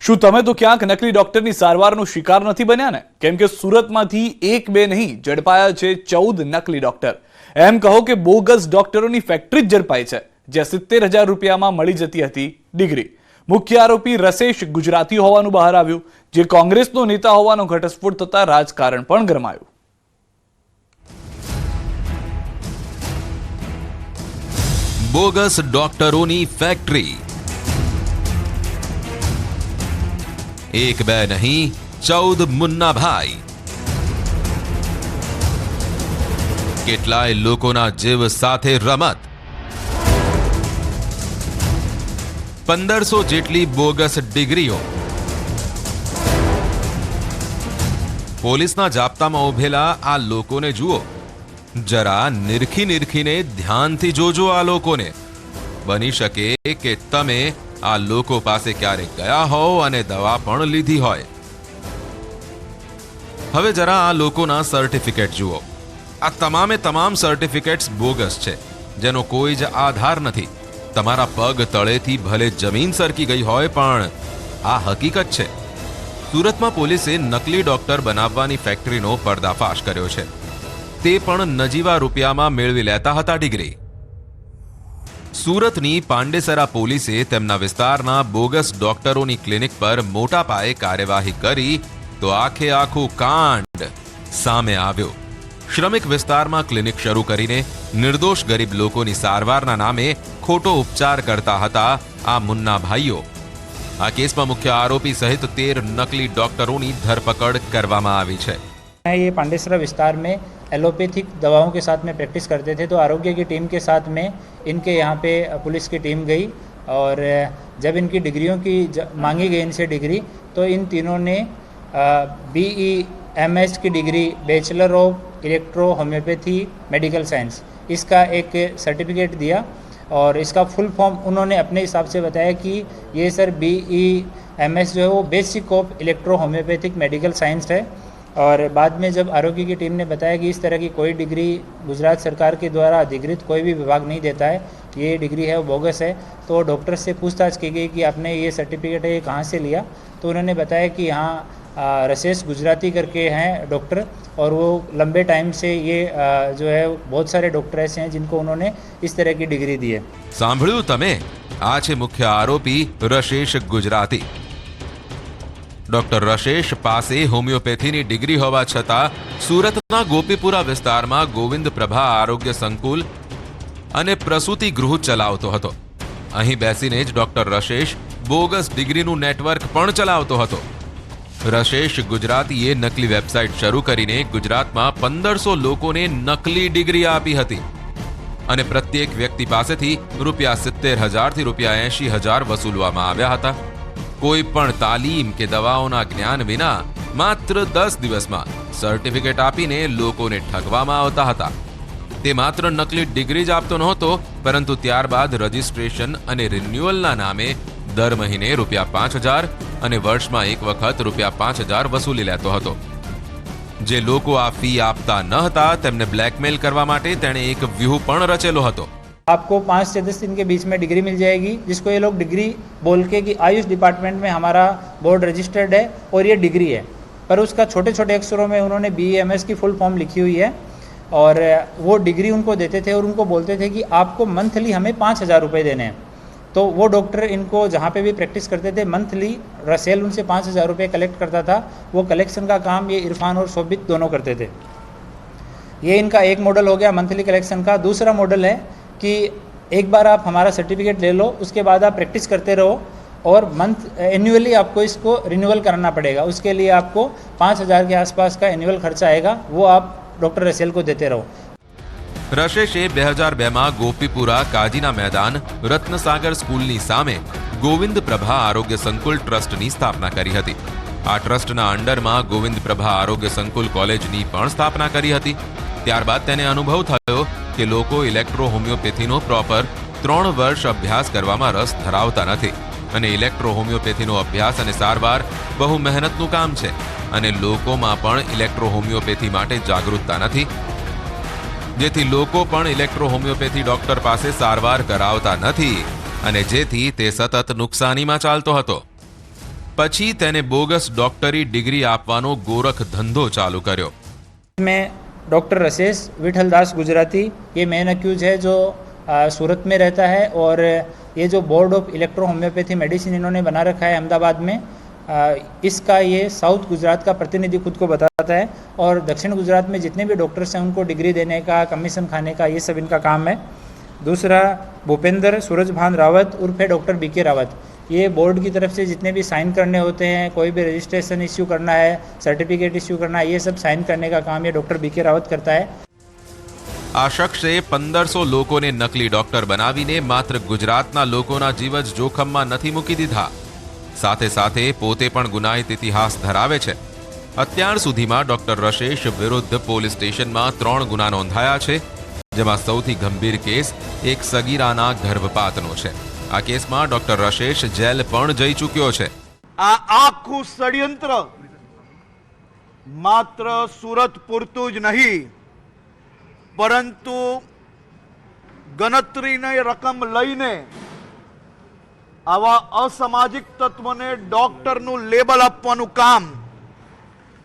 શું તમે તો ક્યાંક નકલી ડોક્ટરની સારવારનો શિકાર નથી બન્યા ને? કેમ કે સુરતમાંથી એક બે નહીં ઝડપાયા છે 14 નકલી ડોક્ટર. એમ કહો કે બોગસ ડોક્ટરોની ફેક્ટરી જ ઝડપાઈ છે, જ્યાં 70,000 રૂપિયામાં મળી જતી હતી ડિગ્રી. મુખ્ય આરોપી રસેશ ગુજરાતી હોવાનું બહાર આવ્યું, જે કોંગ્રેસનો નેતા હોવાનો ઘટસ્ફોટ થતા રાજકારણ પણ ગરમાયું. બોગસ ડોક્ટરોની ફેક્ટરી. એક બે નહીં 14 મુન્નાભાઈ. કેટલાય લોકોના જીવ સાથે રમત. 1500 જેટલી બોગસ ડિગ્રીઓ. પોલીસના જાપ્તામાં ઉભેલા આ લોકોને જુઓ. જરા નિરખીને ધ્યાનથી જોજો આ લોકોને. બની શકે કે તમે આ લોકો પાસે ક્યારેક ગયા હો અને દવા પણ લીધી હોય. હવે જરા આ લોકોના સર્ટિફિકેટ જુઓ. આ તમામ સર્ટિફિકેટ્સ બોગસ છે, જેનો કોઈ જ આધાર નથી. તમારા પગ તળેથી ભલે જમીન સરકી ગઈ હોય, પણ આ હકીકત છે. સુરતમાં પોલીસે નકલી ડોક્ટર બનાવવાની ફેક્ટરીનો પર્દાફાશ કર્યો છે. તે પણ નજીવા રૂપિયામાં મેળવી લેતા હતા ડિગ્રી. સુરતની પાંડેસરા પોલીસે તેમના વિસ્તારના બોગસ ડોક્ટરોની ક્લિનિક પર મોટા પાયે કાર્યવાહી કરી તો આખું કાંડ સામે આવ્યો. શ્રમિક વિસ્તારમાં ક્લિનિક શરૂ કરીને નિર્દોષ ગરીબ લોકોની સારવારના નામે ખોટો ઉપચાર કરતા હતા આ મુન્ના ભાઈઓ. આ કેસમાં મુખ્ય આરોપી સહિત 13 નકલી ડોક્ટરોની ધરપકડ કરવામાં આવી છે. ये पांडेसरा विस्तार में एलोपैथिक दवाओं के साथ में प्रैक्टिस करते थे, तो आरोग्य की टीम के साथ में इनके यहाँ पे पुलिस की टीम गई और जब इनकी डिग्रियों की मांगी गई इनसे डिग्री, तो इन तीनों ने BEMS की degree bachelor of electro homeopathy medical science इसका एक सर्टिफिकेट दिया और इसका फुल फॉर्म उन्होंने अपने हिसाब से बताया कि ये सर BEMS जो है वो basic of electro homeopathic medical science है. और बाद में जब आरोग्य की टीम ने बताया कि इस तरह की कोई डिग्री गुजरात सरकार के द्वारा अधिकृत कोई भी विभाग नहीं देता है, ये डिग्री है वो बोगस है, तो डॉक्टर से पूछताछ की गई कि आपने ये सर्टिफिकेट है ये कहाँ से लिया. तो उन्होंने बताया कि यहाँ रसेश गुजराती करके हैं डॉक्टर, और वो लंबे टाइम से ये जो है बहुत सारे डॉक्टर ऐसे हैं जिनको उन्होंने इस तरह की डिग्री दी है. સાંભળ્યું તમે? આ છે મુખ્ય આરોપી રસેશ ગુજરાતી. ડોક્ટર રસેશ પાસે હોમિયોપેથીની ડિગ્રી હોવા છતાં સુરતના ગોપીપુરા વિસ્તારમાં ગોવિંદ પ્રભા આરોગ્ય સંકુલ અને પ્રસૂતિ ગૃહ ચલાવતો હતો. અહીં બેસીને જ ડોક્ટર રસેશ બોગસ ડિગ્રીનું નેટવર્ક પણ ચલાવતો હતો. રસેશ ગુજરાતીએ નકલી વેબસાઇટ શરૂ કરીને ગુજરાતમાં 1500 લોકોને નકલી ડિગ્રી આપી હતી અને પ્રત્યેક વ્યક્તિ પાસેથી ₹70,000 થી ₹80,000 વસૂલવામાં આવ્યા હતા. કોઈ પણ તાલીમ કે દવાઓના જ્ઞાન વિના માત્ર 10 દિવસમાં સર્ટિફિકેટ આપીને લોકોને ઠગવામાં આવતા હતા. તે માત્ર નકલી ડિગ્રી જ આપતો નહોતો, પરંતુ ત્યારબાદ રજિસ્ટ્રેશન અને રિન્યુઅલના નામે દર મહિને ₹5,000 અને વર્ષમાં એક વખત ₹5,000 વસૂલી લેતો હતો. જે લોકો આ ફી આપતા ન હતા તેમને બ્લેકમેલ કરવા માટે તેણે એક વ્યૂહ પણ રચેલો હતો. आपको 5 से 10 दिन के बीच में डिग्री मिल जाएगी, जिसको ये लोग डिग्री बोल के कि आयुष डिपार्टमेंट में हमारा बोर्ड रजिस्टर्ड है और ये डिग्री है, पर उसका छोटे छोटे अक्षरों में उन्होंने BEMS की फुल फॉर्म लिखी हुई है और वो डिग्री उनको देते थे और उनको बोलते थे कि आपको मंथली हमें 5,000 रुपये देने हैं. तो वो डॉक्टर इनको जहाँ पे भी प्रैक्टिस करते थे मंथली रसेल उनसे 5,000 रुपये कलेक्ट करता था. वो कलेक्शन का काम ये इरफान और शोभित दोनों करते थे. ये इनका एक मॉडल हो गया मंथली कलेक्शन का. दूसरा मॉडल है कि एक बार आप हमारा सर्टिफिकेट ले लो, उसके बाद आप प्रैक्टिस करते रहो और मंथ एनुअली आपको इसको रिन्यूअल कराना पड़ेगा. उसके लिए आपको 5,000 के आसपास का एनुअल खर्चा आएगा, वो आप डॉक्टर रसेल को देते रहो. રશેશે 2002માં ગોપીપુરા કાજીના મેદાન રત્નસાગર સ્કૂલની સામે ગોવિંદ પ્રભા આરોગ્ય સંકુલ ટ્રસ્ટની સ્થાપના કરી હતી. આ ટ્રસ્ટના અંડરમાં ગોવિંદ પ્રભા આરોગ્ય સંકુલ કોલેજની પણ સ્થાપના કરી હતી. ત્યારબાદ તેને અનુભવ થયો કે લોકો ઇલેક્ટ્રો હોમિયોપેથીનો પ્રોપર 3 વર્ષ અભ્યાસ કરવામાં રસ ધરાવતા નથી અને ઇલેક્ટ્રો હોમિયોપેથીનો અભ્યાસ અને સારવાર બહુ મહેનતનું કામ છે અને લોકોમાં પણ ઇલેક્ટ્રો હોમિયોપેથી માટે જાગૃતતા નથી, જેથી લોકો પણ ઇલેક્ટ્રો હોમિયોપેથી ડોક્ટર પાસે સારવાર કરાવતા નથી અને જેથી તે સતત નુકસાનીમાં ચાલતો હતો. પછી તેને બોગસ ડોક્ટરી ડિગ્રી આપવાનો ગોરખ ધંધો ચાલુ કર્યો। में डॉक्टर रसेश विठलदास गुजराती ये मेन अक्यूज है जो सूरत में रहता है और ये जो board of electro homeopathy medicine इन्होंने बना रखा है अहमदाबाद में, इसका ये साउथ गुजरात का प्रतिनिधि खुद को बताता है और दक्षिण गुजरात में जितने भी डॉक्टर्स हैं उनको डिग्री देने का, कमीशन खाने का, ये सब इनका काम है। दूसरा भूपेंद्र सूरजभान रावत उर्फे डॉक्टर बीके रावत, ये बोर्ड की तरफ से जितने भी साइन करने होते हैं, कोई भी रजिस्ट्रेशन इश्यू करना है, सर्टिफिकेट इश्यू करना है, ये सब साइन करने का काम ये डॉक्टर बीके रावत करता है। આ શખ્સે 1500 લોકોને નકલી ડોક્ટર બનાવીને માત્ર ગુજરાતના લોકોના જીવ જ જોખમમાં નથી મૂકી દીધા, સાથે સાથે પોતે પણ ગુનાહિત ઇતિહાસ ધરાવે છે। અત્યાર સુધીમાં ડોક્ટર રશેશ વિરુદ્ધ પોલીસ સ્ટેશનમાં 3 ગુના નોંધાયા છે, જેમાં સૌથી ગંભીર કેસ એક સગીરાના ગર્ભપાતનો છે। આ કેસમાં ડોક્ટર રશેશ જેલ પણ જઈ ચૂક્યો છે। આ આખું ષડયંત્ર માત્ર સુરત પૂરતું જ નહીં, પરંતુ ગણતરીની રકમ લઈને આવા અસામાજિક તત્વોને ડોક્ટરનું લેબલ આપવાનું કામ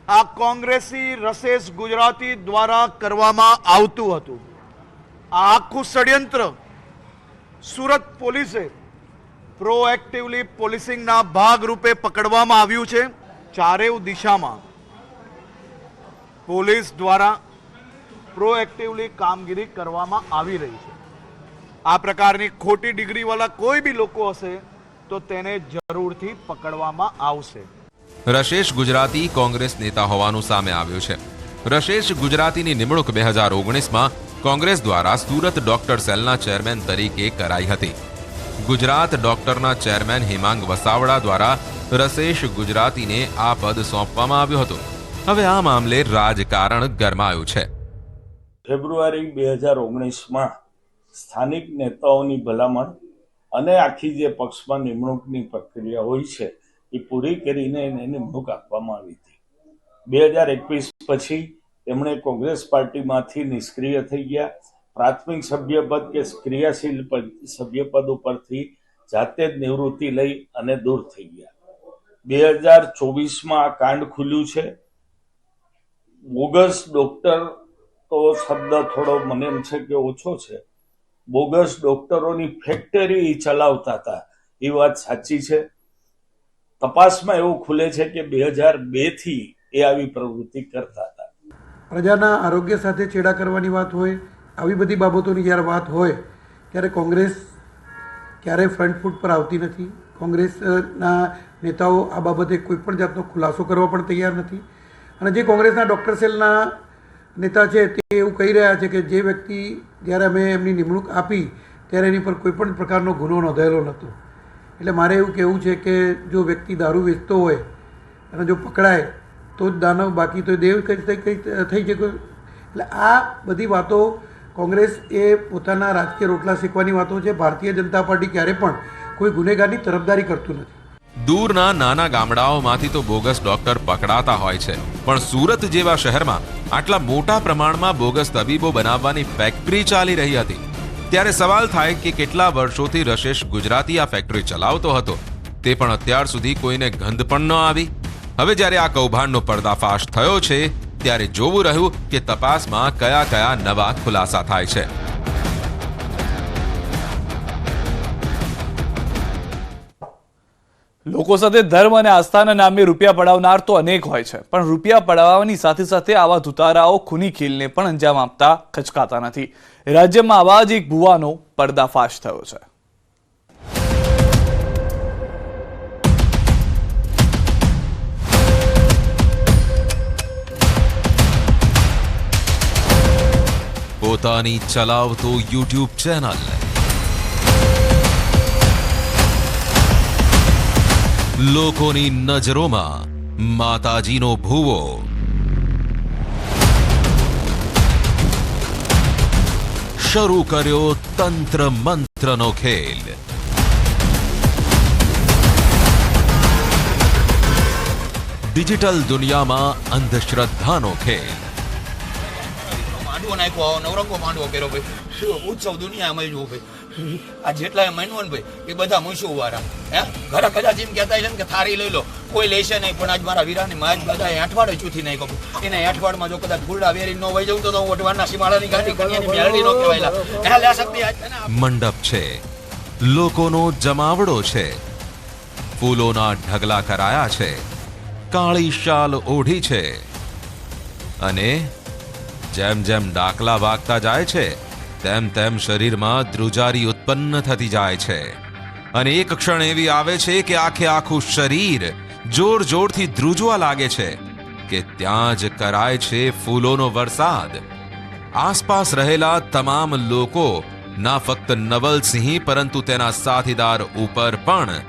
આ કોંગ્રેસી રશેશ ગુજરાતી દ્વારા કરવામાં આવતું હતું। આ આખું ષડયંત્ર સુરત પોલીસે પ્રોએક્ટિવલી પોલીસિંગના ભાગરૂપે પકડવામાં આવ્યું છે। ચારેય દિશામાં પોલીસ દ્વારા પ્રોએક્ટિવલી કામગીરી કરવામાં આવી રહી છે। આ પ્રકારની ખોટી ડિગ્રીવાળા કોઈ બી લોકો હશે તો તેને જરૂરથી પકડવામાં આવશે। રશેશ ગુજરાતી કોંગ્રેસ નેતા હોવાનું સામે આવ્યું છે। રશેશ ગુજરાતીની નિમણૂક 2019માં કોંગ્રેસ દ્વારા સુરત ડોક્ટર સેલના ચેરમેન તરીકે કરાઈ હતી। ગુજરાત ડોક્ટરના ચેરમેન હિમાંગ વસાવડા દ્વારા રશેશ ગુજરાતીને આ પદ સોંપવામાં આવ્યું હતું। હવે આ મામલે રાજકારણ ગરમાયું છે। ફેબ્રુઆરી 2019માં સ્થાનિક નેતાઓની ભલામણ અને આખી જે પક્ષમાં નિમણૂકની પ્રક્રિયા હોય છે એ પૂરી કરીને એને નિમણૂક આપવામાં આવી હતી। 2021 પછી તેમણે કોંગ્રેસ પાર્ટીમાંથી નિષ્ક્રિય થઈ ગયા। પ્રાથમિક સભ્યપદ કે ક્રિયાશીલ સભ્યપદ ઉપરથી જાતે જ નિવૃત્તિ લઈ અને દૂર થઈ ગયા। 2024માં આ કાંડ ખુલ્યું છે। બોગસ ડોક્ટર તો શબ્દ થોડો મને એમ છે કે ઓછો છે, બોગસ ડોક્ટરોની ફેક્ટરી ચલાવતા હતા એ વાત સાચી છે। તપાસમાં એવું ખુલે છે કે 2002 થી એ આવી પ્રવૃત્તિ કરતા હતા। પ્રજાના આરોગ્ય સાથે છેડા કરવાની વાત હોય, આવી બધી બાબતોની જ્યારે વાત હોય ત્યારે કોંગ્રેસ ક્યારેય ફ્રન્ટ ફૂટ પર આવતી નથી। કોંગ્રેસના નેતાઓ આ બાબતે કોઈ પણ જાતનો ખુલાસો કરવા પણ તૈયાર નથી। અને જે કોંગ્રેસના ડૉક્ટર સેલના નેતા છે તે એવું કહી રહ્યા છે કે જે વ્યક્તિ જ્યારે અમે એમની નિમણૂક આપી ત્યારે એની પર કોઈ પણ પ્રકારનો ગુનો નોંધાયેલો નહોતો। એટલે મારે એવું કહેવું છે કે જો વ્યક્તિ દારૂ વેચતો હોય અને જો પકડાય તો જ દાનવ, બાકી તો દેવ થઈ શકે। એટલે આ બધી વાતો કોંગ્રેસ એ પોતાના રાજકીય રોટલા શેકવાની વાતો છે। ભારતીય જનતા પાર્ટી ક્યારે પણ કોઈ ગુનેગારની તરફદારી કરતું નથી। દૂરના નાના ગામડાઓમાંથી તો બોગસ ડોક્ટર પકડાતા હોય છે, પણ સુરત જેવા શહેરમાં આટલા મોટા પ્રમાણમાં બોગસ તબીબો બનાવવાની ફેક્ટરી ચાલી રહી હતી। ત્યારે સવાલ થાય કે કેટલા વર્ષોથી રશેશ ગુજરાતી આ ફેક્ટરી ચલાવતો હતો, તે પણ અત્યાર સુધી કોઈને ગંધ પણ ન આવી। હવે જ્યારે આ કૌભાંડનો પર્દાફાશ થયો છે ત્યારે જોવું રહ્યું કે તપાસમાં કયા કયા નવા ખુલાસા થાય છે। લોકો સાથે ધર્મ અને આસ્થાના નામે રૂપિયા પડાવનાર તો અનેક હોય છે, પણ રૂપિયા પડાવવાની સાથે સાથે આવા ધુતારાઓ ખૂની ખીલને પણ અંજામ આપતા ખચકાતા નથી। રાજ્યમાં આવા જ એક ભુવાનો પર્દાફાશ થયો છે। પોતાની ચલાવતો યુટ્યુબ ચેનલ, લોકોની નજરોમાં માતાજીનો ભૂવો, શરૂ કર્યો તંત્ર મંત્રનો ખેલ। ડિજિટલ દુનિયામાં અંધશ્રદ્ધાનો ખેલ। માંડવો નાખ્યો, નવરંગો માંડવો કર્યો ભાઈ, ઉત્સવ દુનિયામાં જોવું ભાઈ, આ જેટલા માનવો ને ભાઈ એ બધા મૂછું વાળા હે ઘરે કદાચ એમ કહેતા છે ને કે થાળી લઈ લો કોઈ લેશે નહીં. પણ આજ મારા વીરાની માં બધા એઠવાડે ચૂથી નહીં કહું. એના એઠવાડમાં જો કદાચ ગુરડા વેરી ન વહી જવું તો હું ઓટવાના સીમાડાની ગાડી કન્યાની મેળડી નો કહેવાયલા. એ લે શકતી આજ મંડપ છે, લોકોનો જમાવડો છે, ફૂલોના ઢગલા કરાયા છે, કાળી શાલ ઓઢી છે અને જેમ જેમ ડાકલા વાગતા જાય છે તેમ તેમ શરીરમાં ધ્રુજારી ઉત્પન્ન થતી જાય છે અને એક ક્ષણ એવી આવે છે કે આખે આખું શરીર જોર જોરથી ધ્રુજવા લાગે છે કે ત્યાં જ કરાય છે ફૂલોનો વરસાદ. આસપાસ રહેલા તમામ લોકો ના ફક્ત નવલસિંહ પરંતુ તેના સાથીદાર ઉપર પણ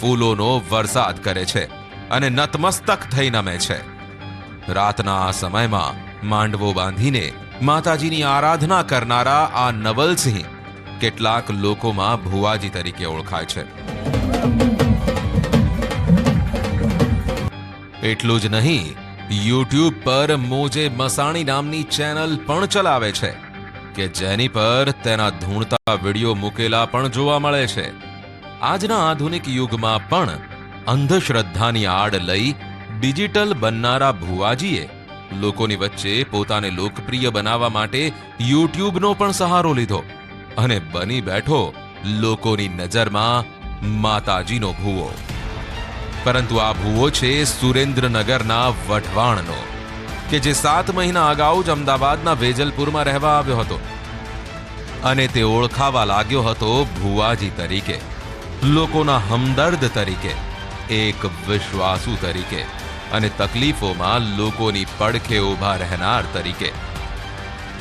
ફૂલોનો વરસાદ કરે છે અને નતમસ્તક થઈ નમે છે. રાતના આ સમયમાં માંડવો બાંધીને માતાજીની આરાધના કરનારા આ નવલસિંહ કેટલાક લોકોમાં ભુવાજી તરીકે ઓળખાય છે. એટલું જ નહીં, યુટ્યુબ પર મોજે મસાણી નામની ચેનલ પણ ચલાવે છે કે જેની પર તેના ધૂણતા વિડીયો મૂકેલા પણ જોવા મળે છે. આજના આધુનિક યુગમાં પણ અંધશ્રદ્ધાની આડ લઈ ડિજિટલ બનનારા ભુવાજીએ લોકોની વચ્ચે પોતાને લોકપ્રિય બનાવવા માટે યુટ્યુબનો પણ સહારો લીધો અને બની બેઠો લોકોની નજરમાં માતાજીનો ભૂવો. પરંતુ આ ભૂવો છે સુરેન્દ્રનગરના વઢવાણનો કે જે 7 મહિના અગાઉ જ અમદાવાદના વેજલપુરમાં રહેવા આવ્યો હતો અને તે ઓળખાવા લાગ્યો હતો ભુવાજી તરીકે, લોકોના હમદર્દ તરીકે, એક વિશ્વાસુ તરીકે અને તકલીફોમાં લોકોની પડખે ઊભા રહેનાર તરીકે.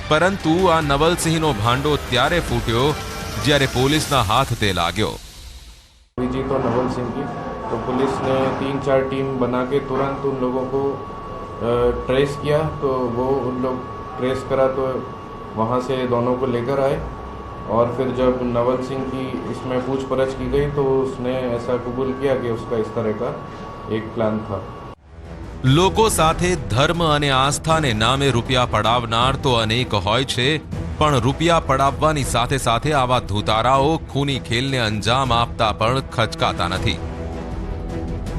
પરંતુ આ નવલસિંહનો ભાંડો ત્યારે ફૂટ્યો જ્યારે પોલીસના હાથ તે લાગ્યો. जी तो नवल सिंह की तो पुलिस ने 3-4 टीम बना के तुरंत उन लोगों को ट्रेस किया. तो वो उन लोग ट्रेस करा तो वहाँ से दोनों को लेकर आए और फिर जब नवल सिंह की इसमें पूछपरछ की गई तो उसने ऐसा कबूल किया कि उसका इस तरह का एक प्लान था. લોકો સાથે ધર્મ અને આસ્થાને નામે રૂપિયા પડાવનાર તો અનેક હોય છે, પણ રૂપિયા પડાવવાની સાથે સાથે આવા ધૂતારાઓ ખૂની ખેલને અંજામ આપતા પણ ખચકાતા નથી.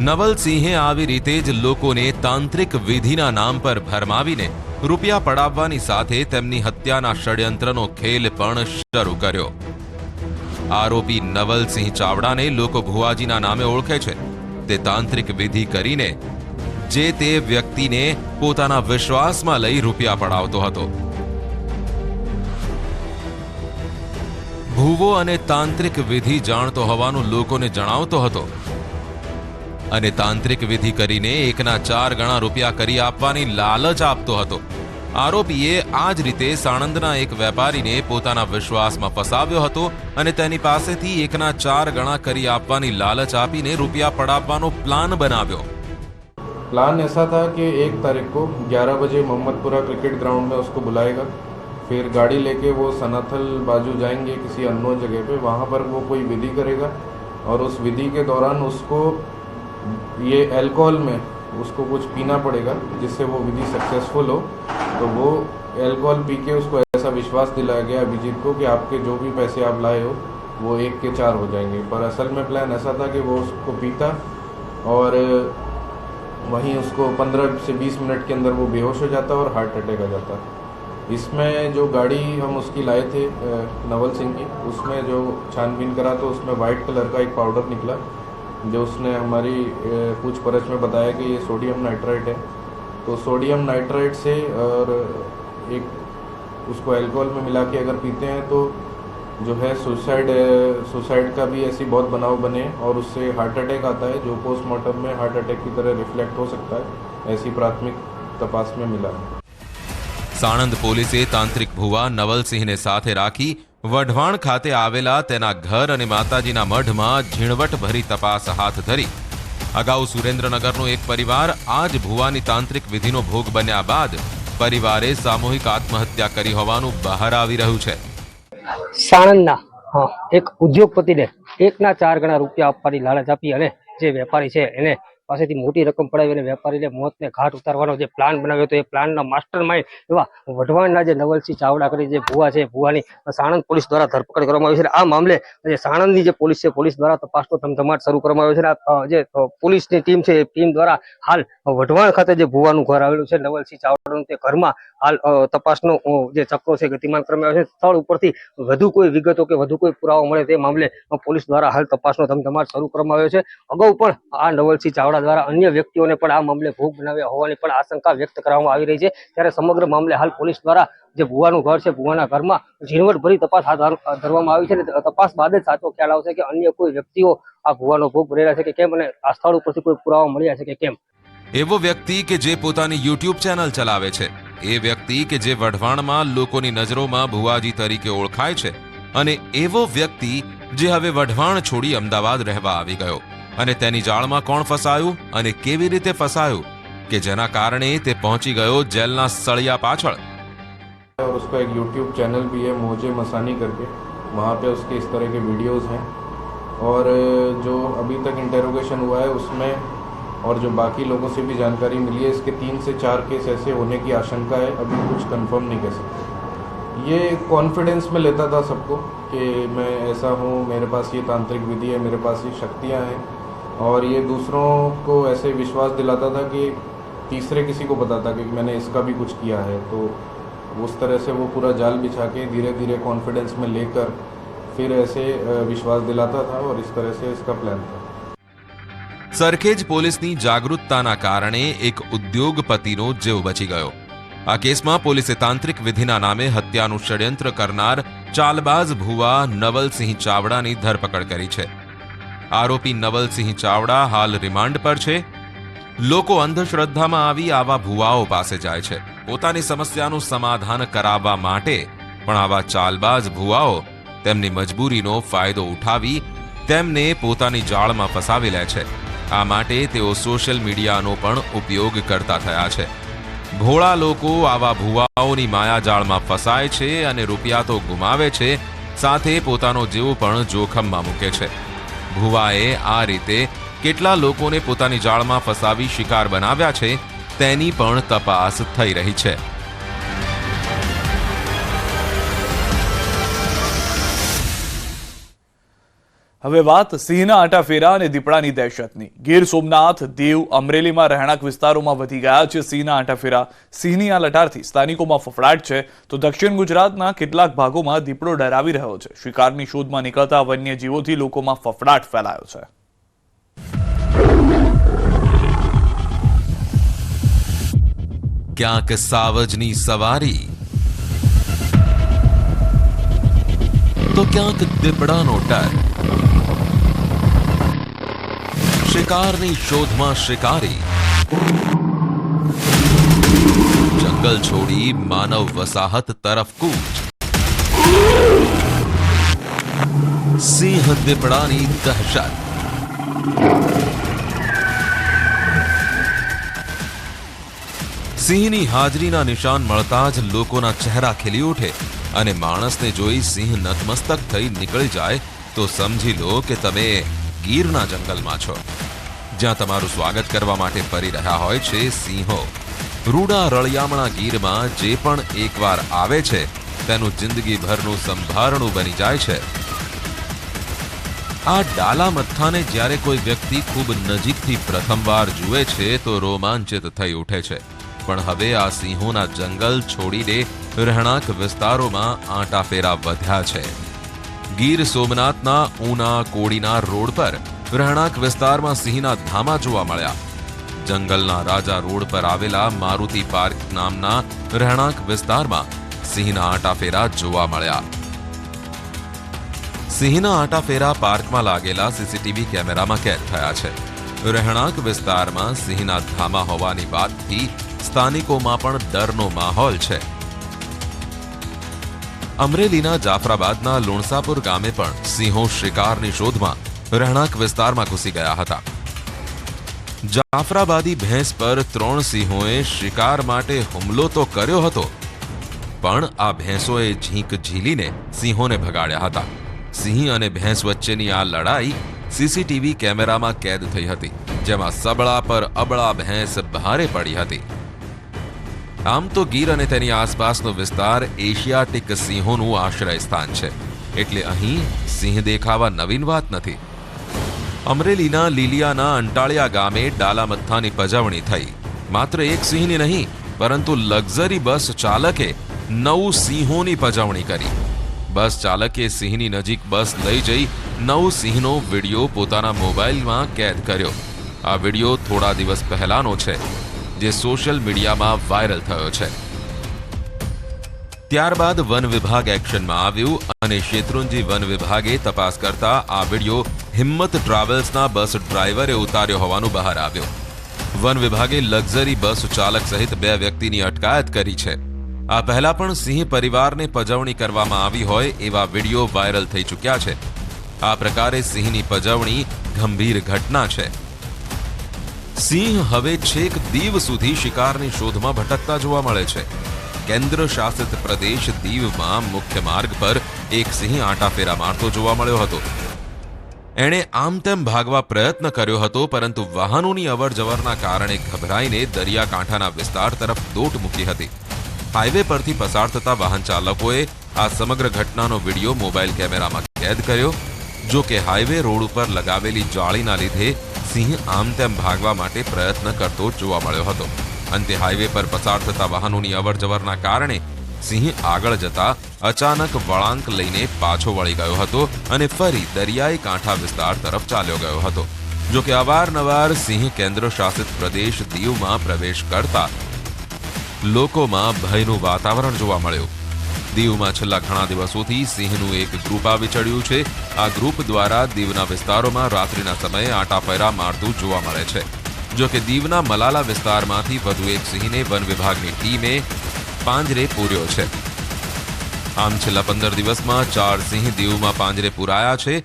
નવલસિંહે આવી રીતે જ લોકોને તાંત્રિક વિધિના નામ પર ભરમાવીને રૂપિયા પડાવવાની સાથે તેમની હત્યાના ષડયંત્રનો ખેલ પણ શરૂ કર્યો. આરોપી નવલસિંહ ચાવડાને લોકો ભુવાજીના નામે ઓળખે છે. તે તાંત્રિક વિધિ કરીને જે તે વ્યક્તિને પોતાના વિશ્વાસમાં લઈ રૂપિયા પડાવતો હતો. ભૂવો અને તાંત્રિક વિધિ જાણતો હોવાનું લોકોને જણાવતો હતો અને તાંત્રિક વિધિ કરીને 1/4 ગણા રૂપિયા કરી આપવાની લાલચ આપતો હતો. આરોપીએ આ જ રીતે સાણંદના એક વેપારીને પોતાના વિશ્વાસમાં ફસાવ્યો હતો અને તેની પાસેથી 1/4 ગણા કરી આપવાની લાલચ આપીને રૂપિયા પડાવવાનો પ્લાન બનાવ્યો. प्लान ऐसा था कि 1 तारीख को 11 बजे मोहम्मदपुरा क्रिकेट ग्राउंड में उसको बुलाएगा. फिर गाड़ी लेके वो सनाथल बाजू जाएंगे किसी अननोन जगह पे. वहाँ पर वो कोई विधि करेगा और उस विधि के दौरान उसको ये अल्कोहल में उसको कुछ पीना पड़ेगा जिससे वो विधि सक्सेसफुल हो. तो वो अल्कोहल पी के उसको ऐसा विश्वास दिलाया गया अभिजीत को कि आपके जो भी पैसे आप लाए हो वो 1 के 4 हो जाएंगे. पर असल में प्लान ऐसा था कि वो उसको पीता और वहीं उसको 15 से 20 मिनट के अंदर वो बेहोश हो जाता और हार्ट अटैक आ जाता. इसमें जो गाड़ी हम उसकी लाए थे नवल सिंह की, उसमें जो छानबीन करा तो उसमें वाइट कलर का एक पाउडर निकला जो उसने हमारी पूछपरछ में बताया कि ये सोडियम नाइट्राइट है. तो सोडियम नाइट्राइट से और एक उसको अल्कोहल में मिला के अगर पीते हैं तो जो है सुसाइड का भी ऐसी बहुत बनाव बने और उससे हार्ट अटैक आता है जो पोस्टमार्टम में हार्ट अटैक की तरह रिफ्लेक्ट हो सकता है. ऐसी प्राथमिक तपास में मिला है. સાણંદ પોલીસે તાંત્રિક ભુવા નવલસિંહને સાથે રાખી વઢવાણ ખાતે આવેલા તેના ઘર અને માતાજીના મઢમાં ઝીણવટભરી તપાસ હાથ ધરી. અગાઉ સુરેન્દ્રનગરનો એક પરિવાર આ જ ભુવાની તાંત્રિક વિધિનો ભોગ બન્યા બાદ પરિવારે સામૂહિક આત્મહત્યા કરી હોવાનું બહાર આવી રહ્યું છે. સાણંદના એક ઉદ્યોગપતિને 1/4 ગણા રૂપિયા આપવાની લાલચ આપી અને જે વેપારી છે એને પાસેથી મોટી રકમ પડાવી અને વેપારીને મોતને ઘાટ ઉતારવાનો જે પ્લાન બનાવ્યો હતો એ પ્લાનના માસ્ટર માઇન્ડ એવા વઢવાણના જે નવલસિંહ ચાવડા કરી જે ભુવા છે, ભુવાની સાણંદ પોલીસ દ્વારા ધરપકડ કરવામાં આવી છે. આ મામલે જે સાણંદની જે પોલીસ છે, પોલીસ દ્વારા તપાસનો ધમધમાટ શરૂ કરવામાં આવ્યો છે. આ જે પોલીસની ટીમ છે એ ટીમ દ્વારા હાલ વઢવાણ ખાતે જે ભુવાનું ઘર આવેલું છે નવલસિંહ ચાવડાનું, તે ઘરમાં હાલ તપાસનો જે ચક્રો છે ગતિમાન કરવામાં આવ્યો છે. સ્થળ ઉપરથી વધુ કોઈ વિગતો કે વધુ કોઈ પુરાવો મળે તે મામલે પોલીસ દ્વારા હાલ તપાસનો ધમધમાટ શરૂ કરવામાં આવ્યો છે. અગાઉ પણ આ નવલસિંહ ચાવડા દ્વારા અન્ય વ્યક્તિઓને પણ આ મામલે ભોગ બનાવ્યા હોવાની પણ આશંકા વ્યક્ત કરવામાં આવી રહી છે. ત્યારે સમગ્ર મામલે હાલ પોલીસ દ્વારા જે ભુવાનું ઘર છે, ભુવાના ઘરમાં ઝીણવટભરી તપાસ હાથ ધરવામાં આવી છે. અને તપાસ બાદ જ સાચો ખ્યાલ આવશે કે અન્ય કોઈ વ્યક્તિઓ આ ભુવાનો ભોગ બનેલા છે કે કેમ, અને આ સ્થળ ઉપરથી કોઈ પુરાવા મળ્યા છે કે કેમ. એવો વ્યક્તિ કે જે પોતાની યુટ્યુબ ચેનલ ચલાવે છે, એ વ્યક્તિ કે જે વઢવાણમાં લોકોની નજરોમાં ભુવાજી તરીકે ઓળખાય છે, અને એવો વ્યક્તિ જે હવે વઢવાણ છોડી અમદાવાદ રહેવા આવી ગયો, અને તેની જાળમાં કોણ ફસાયું અને કેવી રીતે ફસાયું કે જેના કારણે તે પહોંચી ગયો જેલના સળિયા પાછળ. और उसका एक यूट्यूब चैनल भी है मोजे मसानी करके, वहाँ पे उसके इस तरह के वीडियोस हैं. और जो अभी तक इंटेरोगेशन हुआ है उसमें और जो बाकी लोगों से भी जानकारी मिली है, इसके 3 से 4 केस ऐसे होने की आशंका है. अभी कुछ कंफर्म नहीं कह सकते. ये कॉन्फिडेंस में लेता था सबको कि मैं ऐसा हूँ, मेरे पास ये तांत्रिक विधि है, मेरे पास ये शक्तियाँ हैं, और ये दूसरों को ऐसे विश्वास दिलाता था कि तीसरे किसी को बताता कि मैंने इसका भी कुछ किया है. तो उस तरह से वो पूरा जाल बिछा के धीरे धीरे कॉन्फिडेंस में लेकर फिर ऐसे विश्वास दिलाता था, और इस तरह से इसका प्लान था. સરખેજ પોલીસની જાગૃતતાના કારણે એક ઉદ્યોગપતિનો જીવ બચી ગયો. આ કેસમાં પોલીસે તાંત્રિક વિધિના નામે હત્યાનું ષડયંત્ર કરનાર ચાલબાજ ભુવા નવલસિંહ ચાવડાની ધરપકડ કરી છે. આરોપી નવલસિંહ ચાવડા હાલ રિમાન્ડ પર છે. લોકો અંધશ્રદ્ધામાં આવી આવા ભુવાઓ પાસે જાય છે. પોતાની સમસ્યાનું સમાધાન કરાવવા માટે પણ આવા ચાલબાજ ભુવાઓ તેમની મજબૂરીનો ફાયદો ઉઠાવી તેમને પોતાની જાળમાં ફસાવી લે છે. આ માટે તેઓ સોશિયલ મીડિયાનો પણ ઉપયોગ કરતા થયા છે. ભોળા લોકો આવા ભુવાઓની માયાજાળમાં ફસાય છે અને રૂપિયા તો ગુમાવે છે, સાથે પોતાનો જીવ પણ જોખમમાં મૂકે છે. ભુવાએ આ રીતે કેટલા લોકોને પોતાની જાળમાં ફસાવી શિકાર બનાવ્યા છે તેની પણ તપાસ થઈ રહી છે. હવે વાત સિંહના આટાફેરા અને દીપડાની દહેશતની. ગીર સોમનાથ, દીવ, અમરેલીમાં રહેણાંક વિસ્તારોમાં વધી ગયા છે સિંહના આટાફેરા. સિંહની આ લટારથી સ્થાનિકોમાં ફફડાટ છે, તો દક્ષિણ ગુજરાતના કેટલાક ભાગોમાં દીપડો ડરાવી રહ્યો છે. શિકારની શોધમાં નીકળતા વન્યજીવોથી લોકોમાં ફફડાટ ફેલાયો છે. ક્યાંક સાવજની સવારી તો ક્યાંક દીપડાનો ડર. શિકારની શોધમાં શિકારી જંગલ છોડી માનવ વસાહત તરફ કૂચ. સિંહ દીપડાની દહેશત. સિંહની હાજરીના નિશાન મળતા જ લોકોના ચહેરા ખીલી ઉઠે અને માણસને જોઈ સિંહ નતમસ્તક થઈ નીકળી જાય તો સમજી લો કે તમે ગીરના જંગલમાં છો, જ્યાં તમારું સ્વાગત કરવા માટે ફરી રહ્યા હોય છે સિંહો. રૂડા રળિયામણા ગીરમાં જે પણ એકવાર આવે છે તેનું જિંદગીભરનું સંભારણું બની જાય છે. આ ડાલા મથ્થાને જ્યારે કોઈ વ્યક્તિ ખૂબ નજીકથી પ્રથમવાર જુએ છે તો રોમાંચિત થઈ ઉઠે છે. પણ હવે આ સિંહોના જંગલ છોડીને રહેણાંક વિસ્તારોમાં આંટાફેરા વધ્યા છે. ગીર સોમનાથના ઉના કોડીના રોડ પર રહેણાંક વિસ્તારમાં સિંહના ધામા જોવા મળ્યા. જંગલના રાજા રોડ પર આવેલા મારુતિ પાર્ક નામના રહેણાંક વિસ્તારમાં સિંહના આંટાફેરા જોવા મળ્યા. સિંહના આંટાફેરા પાર્કમાં લાગેલા સીસીટીવી કેમેરામાં કેદ થયા છે. રહેણાંક વિસ્તારમાં સિંહના ધામા હોવાની વાતથી સ્થાનિકોમાં પણ ડરનો માહોલ છે. અમરેલીના જાફરાબાદના લુણસાપુર ગામે પણ સિંહો શિકારની શોધમાં રહેણાંક વિસ્તારમાં ઘૂસી ગયા હતા. જાફરાબાદી ભેંસ પર 3 સિંહોએ શિકાર માટે હુમલો તો કર્યો હતો, પણ આ ભેંસોએ ઝીંક ઝીલીને સિંહોને ભગાડ્યા હતા. સિંહ અને ભેંસ વચ્ચેની આ લડાઈ સીસીટીવી કેમેરામાં કેદ થઈ હતી. જેમાં સબળા પર અબળા ભેંસ ભારે પડી હતી. આમ તો ગીર અને તેની આસપાસનો વિસ્તાર એશિયાટિક સિંહોનું આશ્રય સ્થાન છે, એટલે અહીં સિંહ દેખાવા નવીન વાત નથી. અમરેલીના લીલિયાના અંટાળિયા ગામે ડાલામથ્થાની પજવણી થઈ. માત્ર એક સિંહની નહીં, પરંતુ લક્ઝરી બસ ચાલકે 9 સિંહોની પજવણી કરી. બસ ચાલકે સિંહની નજીક બસ લઈ જઈ 9 સિંહનો વિડીયો પોતાના મોબાઈલમાં કેદ કર્યો. આ વિડીયો થોડા દિવસ પહેલાનો છે, જે સોશિયલ મીડિયામાં વાયરલ થયો છે. ત્યારબાદ વન વિભાગ એક્શનમાં આવ્યું અને શેત્રુંજી વન વિભાગે તપાસ કરતા આ વિડીયો હિંમત ટ્રાવેલ્સના બસ ડ્રાઈવરે ઉતાર્યો હોવાનું બહાર આવ્યું. વન વિભાગે લક્ઝરી બસ ચાલક સહિત 2 વ્યક્તિની અટકાયત કરી છે. આ પહેલા પણ સિંહ પરિવારને પજવણી કરવામાં આવી હોય એવા વિડીયો વાયરલ થઈ ચૂક્યા છે. આ પ્રકારે સિંહની પજવણી ગંભીર ઘટના છે. સિંહ હવે છેક દીવ સુધી શિકારની શોધમાં ભટકતા જોવા મળે છે. કેન્દ્ર શાસિત પ્રદેશ દીવમાં મુખ્ય માર્ગ પર એક સિંહ આંટાફેરા મારતો જોવા મળ્યો હતો. એણે આમ તેમ ભાગવા પ્રયત્ન કર્યો હતો, પરંતુ વાહનોની અવરજવરના કારણે ગભરાઈને દરિયાકાંઠાના વિસ્તાર તરફ દોટ મૂકી હતી. હાઈવે પરથી પસાર થતા વાહન ચાલકોએ આ સમગ્ર ઘટનાનો વિડીયો મોબાઈલ કેમેરામાં કેદ કર્યો. જો કે હાઈવે રોડ ઉપર લગાવેલી જાળીના લીધે સિંહ આમ તેમ ભાગવા માટે પ્રયત્ન કરતો જોવા મળ્યો હતો. અંતે હાઈવે પર પસાર થતા વાહનોની અવરજવરના કારણે સિંહ આગળ જતા અચાનક વળાંક લઈને પાછો વળી ગયો હતો અને ફરી દરિયાઈ કાંઠા વિસ્તાર તરફ ચાલ્યો ગયો હતો. જો કે અવારનવાર સિંહ કેન્દ્ર શાસિત પ્રદેશ દીવમાં પ્રવેશ કરતા લોકોમાં ભયનું વાતાવરણ જોવા મળ્યું. દીવમાં છેલ્લા ઘણા દિવસોથી સિંહનું એક ગ્રુપ આવી ચડ્યું છે. આ ગ્રુપ દ્વારા દીવના વિસ્તારોમાં રાત્રિના સમયે આંટાફેરા મારતું જોવા મળે છે. જો કે દીવના મલાલા વિસ્તારમાંથી વધુ એક સિંહને વન વિભાગની ટીમે પાંજરે પૂર્યો છે. આમ છેલ્લા 15 દિવસમાં 4 સિંહ દીવમાં પાંજરે પૂરાયા છે.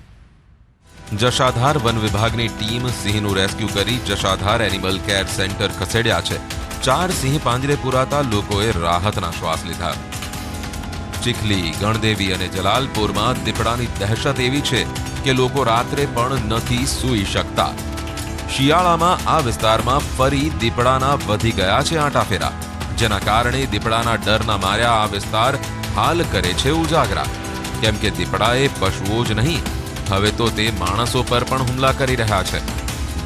જશાધાર વન વિભાગની ટીમ સિંહનું રેસ્ક્યુ કરી જશાધાર એનિમલ કેર સેન્ટર ખસેડ્યા છે. 4 સિંહ પાંજરે પુરાતા લોકોએ રાહતના શ્વાસ લીધા. ચીખલી, ગણદેવી અને જલાલપુરમાં દીપડાની દહેશત એવી છે કે લોકો રાત્રે પણ નથી સૂઈ શકતા. શિયાળામાં આ વિસ્તારમાં ફરી દીપડાના વધી ગયા છે આંટાફેરા, જેના કારણે દીપડાના ડરના માર્યા આ વિસ્તાર હાલ કરે છે ઉજાગરા. કેમ કે દીપડાએ પશુઓ જ નહીં, હવે તો તે માણસો પર પણ હુમલા કરી રહ્યા છે.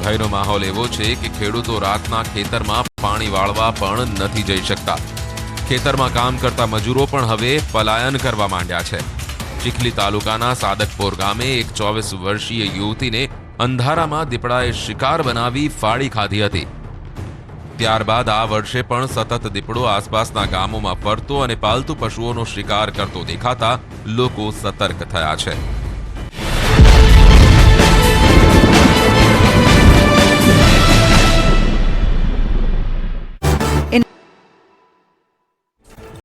ભયનો માહોલ એવો છે કે ખેડૂતો રાતના ખેતરમાં પાણી વાળવા પણ નથી જઈ શકતા. ખેતરમાં કામ કરતા મજૂરો પણ હવે પલાયન કરવા માંડ્યા છે. ચીખલી તાલુકાના સાદકપોર ગામે એક 24 વર્ષીય યુવતીને અંધારામાં દીપડાએ શિકાર બનાવી ફાડી ખાધી હતી. ત્યારબાદ આ વર્ષે પણ સતત દીપડો આસપાસના ગામોમાં ફરતો અને પાલતુ પશુઓનો શિકાર કરતો દેખાતા લોકો સતર્ક થયા છે.